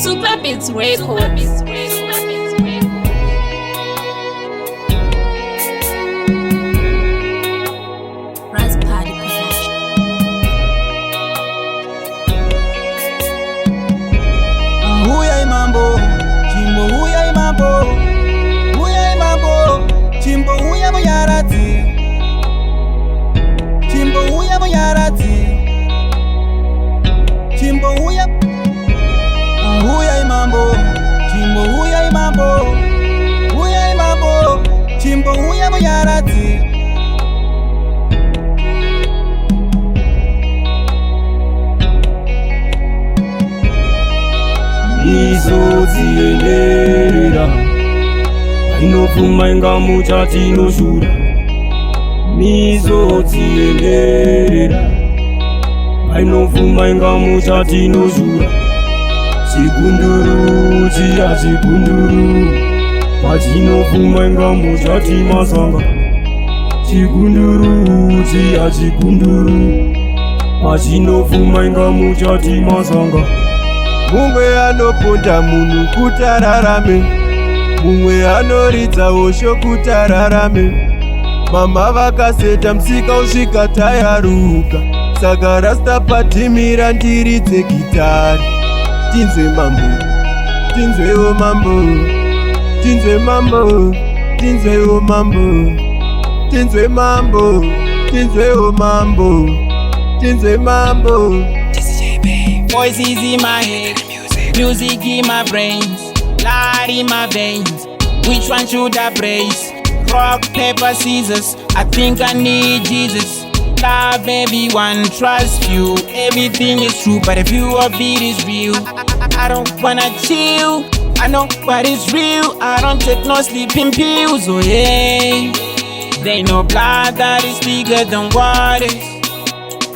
Super Beats Records. Paddie Huyai mambo, chimbo huyai mambo, huyai mambo, chimbo huya Munyaradzi, chimbo huya Munyaradzi, chimbo huya, huyai mambo, chimbo huyai mambo, huyai mambo, chimbo huya Munyaradzi. Mizodzienderera ainopfuma inga muchati inoshura. Mizodzienderera ainopfuma inga muchati inoshura. Chigunduru chiya chigunduru pachinopfuma inga muchati masanga. Chigunduru chiya chigunduru pachinopfuma inga muchati masanga. Mumwe anoponda munhu kuti ararame, mumwe anoridza hosho kuti ararame. Mama vakaseta musika usvika tayaruka, saka rasta patimira ndiridze gitari. Tinzwe mambo, tinzwewo mambo, tinzwe mambo, tinzwewo mambo, tinzwe mambo, tinzwewo mambo, tinzwe mambo. Voices in my head, music in my brains, light in my veins. Which one should I praise? Rock, paper, scissors. I think I need Jesus. Love everyone, trust you. Everything is true, but if you of it is real, I don't wanna chill. I know what is real. I don't take no sleeping pills. Oh yeah, they know blood that is thicker than waters.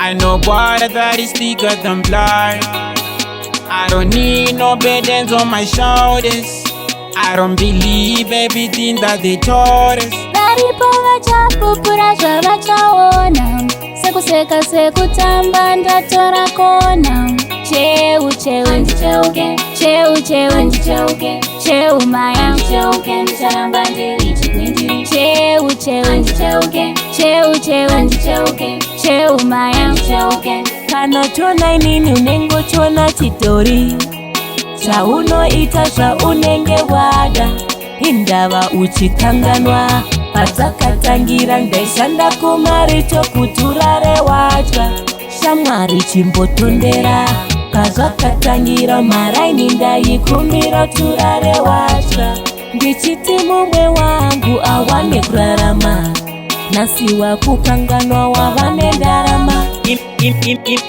I know water that is thicker than blood. I don't need no burdens on my shoulders. I don't believe everything that they taught us. Varipo vachapupura zvavachaona, sekuseka sekutamba ndatora kona. Cheu cheu andicheuke, cheu cheu andicheuke, cheu maya andicheuke, ndicharamba ndiri chikwindiri. Cheu cheu andicheuke, cheu cheu andicheuke, cheu maya andicheuke. Kana chona inini unenge chona chitori chaunoita zvaunenge wada. Indava uchikanganwa padzakatangira, ndaishanda kumari chokuturare watya. Shamwari chimbotondera kazvakatangira, maraini ndaikumira turare watya. Ndichiti mumwe wangu awane kurarama, nasiwa kukanganwa wavane ndarama.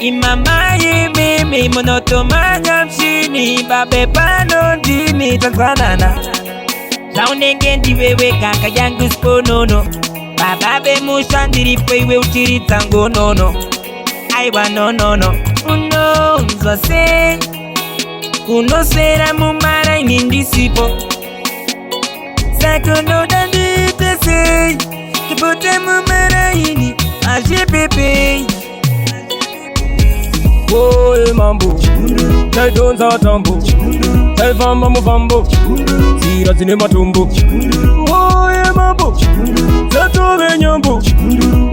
Imamai mimi monotomanya mshini, babe pano ndimi tanzanana. Zaunenge ndiwewe kaka yangu sponono, bababe mushandiripo iwe uchiritsa ngonono. Aiwa no no no, unonzwa se kunosera mumaraini ndisipo. Sakonoda nditese kipote mumaraini ajipepe. Oye mambo, taidonza tambo, taifamba mufambo, zira zine matumbo. Oye mambo, tatove nyambo,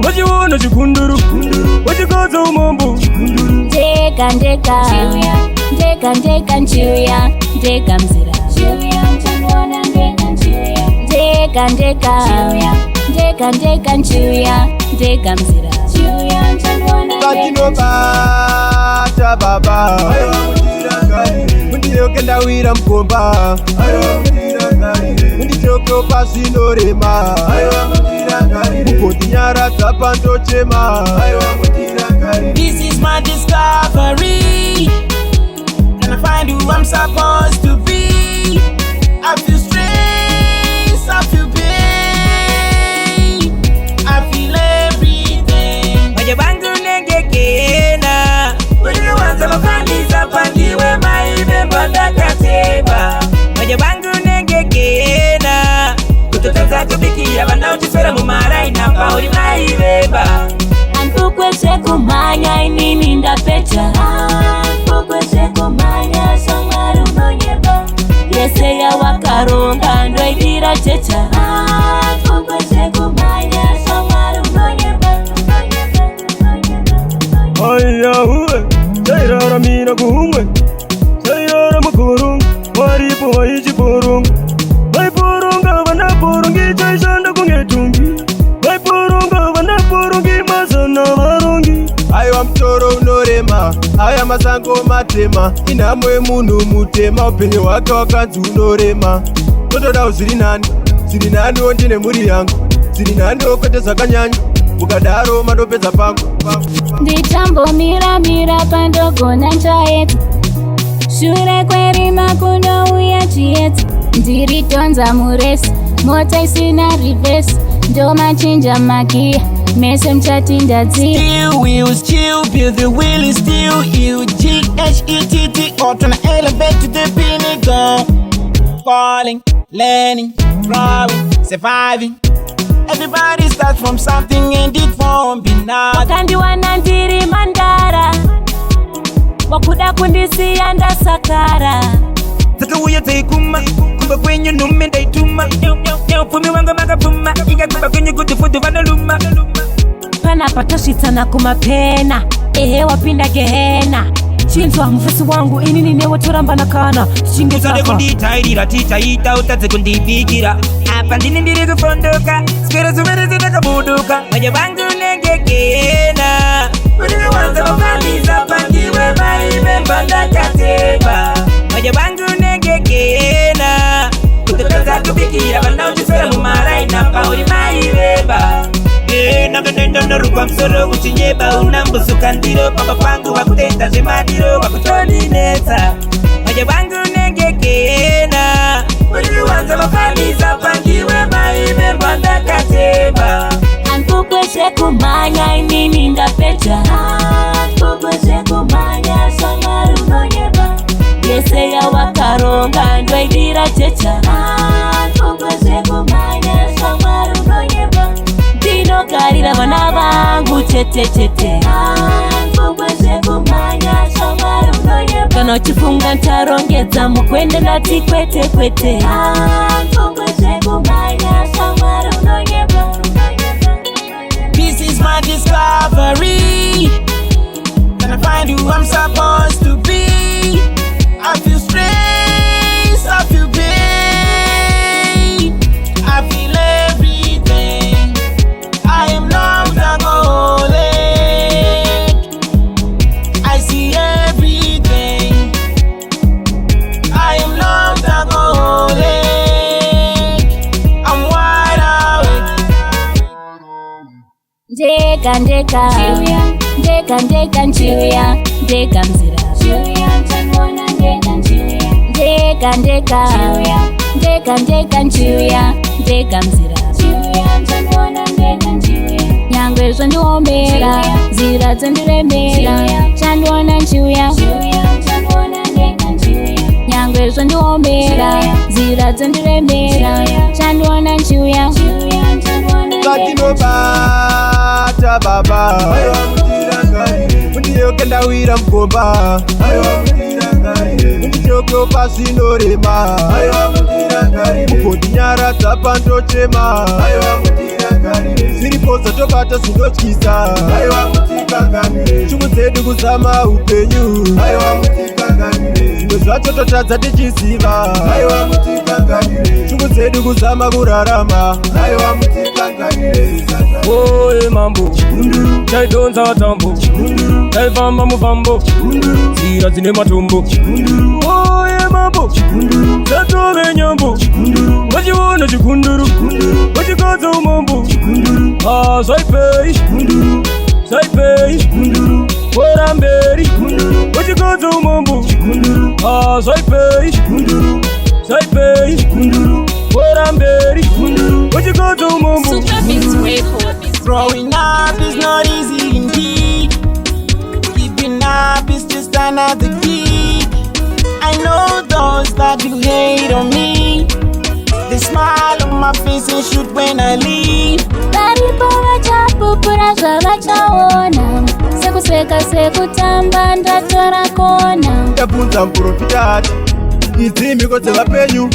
wachiwona chikunduru, wachikoza umambo. Ndeka ndeka, ndeka ndeka nchiuya, ndeka mzira. Ndeka ndeka, ndeka ndeka nchiuya, ndeka mzira. Patinobata baba, mundiyoke ndawira mukomba, mundichoko pasinorema, mugodinyaradza pandochema. This is my discovery, and I find who I'm supposed to be. I feel stress, I feel pain, I feel everything. Oye bangu negekena, oye wanza mafanisa pandiwe maibe mbanda kateba. Oye bangu negekena, kutotaza kubikia banda uchiswera mumarai na pauri maibeba. Antukwese kumanya inini ndapecha, antukwese kumanya samaru no waidira checha. Pfungwa dzekumhanya shamwari unonyemba. Aya uwe, chairaramira kuhumwe, chairara mukuru, waripo waichiporunga. Waiporunga vanaporungi, chaishanda kungetungi. Waiporunga vanaporungi, mazana varongi. Aiwa mtoro unorema, aya masango matema. Inhamwe munhu mutema, upenyu hwake wakanzi unorema. Totodawo zviri nani ondine muri yangu. Zviri nani okwete zvakanyanya, ukadaro mandopedza pangu. Ndichambomira pandogona nchaedza, shure kwerima kunouya chiedza. Ndiritonza muresi, mota isina rivhesi, ndomachinja magiya, mese muchatindadzira. Still wheels, chill, build the wheel is still you. GHETT, auto na elevate to the pinnacle. Falling, learning, growing, surviving. Everybody starts from something and it won't be nothing. Wakandiwana ndiri mandara, wakuda kundisiya ndasakara. Takauya taikuma, kumba kwenye nume ndaituma. Ufumi wanga makapuma, ikakumba kwenye kutufutu vanoluma. Pana patosvitsana kumapena, ehe wapinda gehena. Chinzwa mufesi wangu inini newotoramba nakana. Usade kunditairira titaita utadze kundibikira. Apa ndini ndiri kufondoka, sikero zumene zitakabuduka. Moyo wangu negegena, uniwanza kufaniza pangiwe maimemba ndakateba. Moyo wangu negegena, kutotadza kubikira vana uchiswera mumaraina pauri maireba. Nakanenda norukwa msoro kuchinyeba, unambusuka ndiro pamba pangu wakutenda zvemadiro wakutondinetsa. Moyo wangu negegena, uniwanza kufaniza pangiwe maimemba ndakateba. Pfungwa dzekumhanya inini ndapedza. Pfungwa dzekumhanya shamwari unonyemba. Yese yawakaronga ndoidira checha. Pfungwa dzekumhanya shamwari unonyemba. Ndinogarira vana vangu chete chete. Pfungwa dzekumhanya shamwari unonyemba. Kana uchifunga ntarongedza mukwende ndati kwete kwete. Pfungwa dzekumhanya shamwari unonyemba. This is my discovery. Gonna find who I'm supposed to be. I feel stress, I feel pain, I feel everything. I am lost and holy. I see everything. I am lost and holy. I'm wide awake. Ndeka ndeka, ndeka ndeka nchiuya, ndeka mzira. Ndeka ndeka, ndeka ndeka nchiuya, ndeka mzira. Nyangwe zvandiombera, nzira dzandiremera, chandiona nchiuya. Nyangwe zvandiombera, nzira dzandiremera, chandiona nchiuya. Zvatinobata baba, mundiyoke ndawira mugomba. Mundiyoke pasi norema, mugodinyaradza pandochema. Ziripo dzatobata zinotyisa, shungu dzedu kuzama upenyu. Zvimwe zvacho totadza tichiziva, shungu dzedu kuzama kurarama. Oye mambo, chaidonza tambo, chaifamba mufambo, zira dzine matumbo. Oye mambo, chatove nyambo, wachiona chikunduru, wachikadza umambo. Zvaipei, zvaipei, wera mberi, wachikadza umambo. Zvaipei, zvaipei, wera mberi, wachikadza umambo. Growing up is not easy indeed. Keeping up is just another key. I know those that do hate on me. They smile on my face and shoot when I leave. Varipo vachapupura zvavachaona, sekuseka sekutamba ndatora kona. Ndabvunza muprofita ati, idzi mhiko dzevapenyu,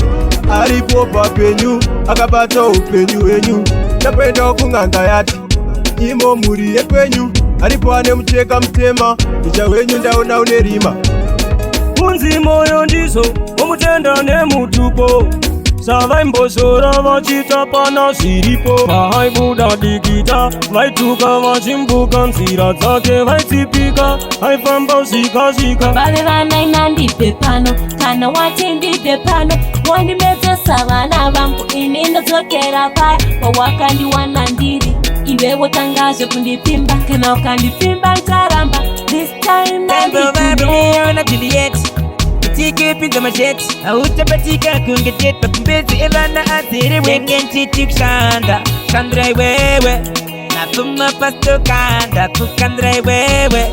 aripo papenyu. akabata upenyu hwenyu. Ndapoenda kung'anga yati imo muri yekwenyu, aripo ane mucheka mutema, icha hwenyu ndaona une rima. Kunzi moyo ndizo omutenda nemutupo, savaimboshora vachita pana zviripo. Vaibuda dikita vaituka vachimbuka, nzira dzake vaitsipika, aifamba usika-svika. Vave vana ina ndipe pano, kana wati ndipe pano, wandimedzesa vana vangu ini ndodzokera paya pawakandiwana ndiri. Iwewo tangaje kundipimba, kana ukandipimba ntaramba. This time na Juliet, Tiki pinza machete, hautapatika kungetet, pakumbezi elana aziri wengen chitik shanda. Chandra wewe, na tuma pasto kanda, kukandra wewe.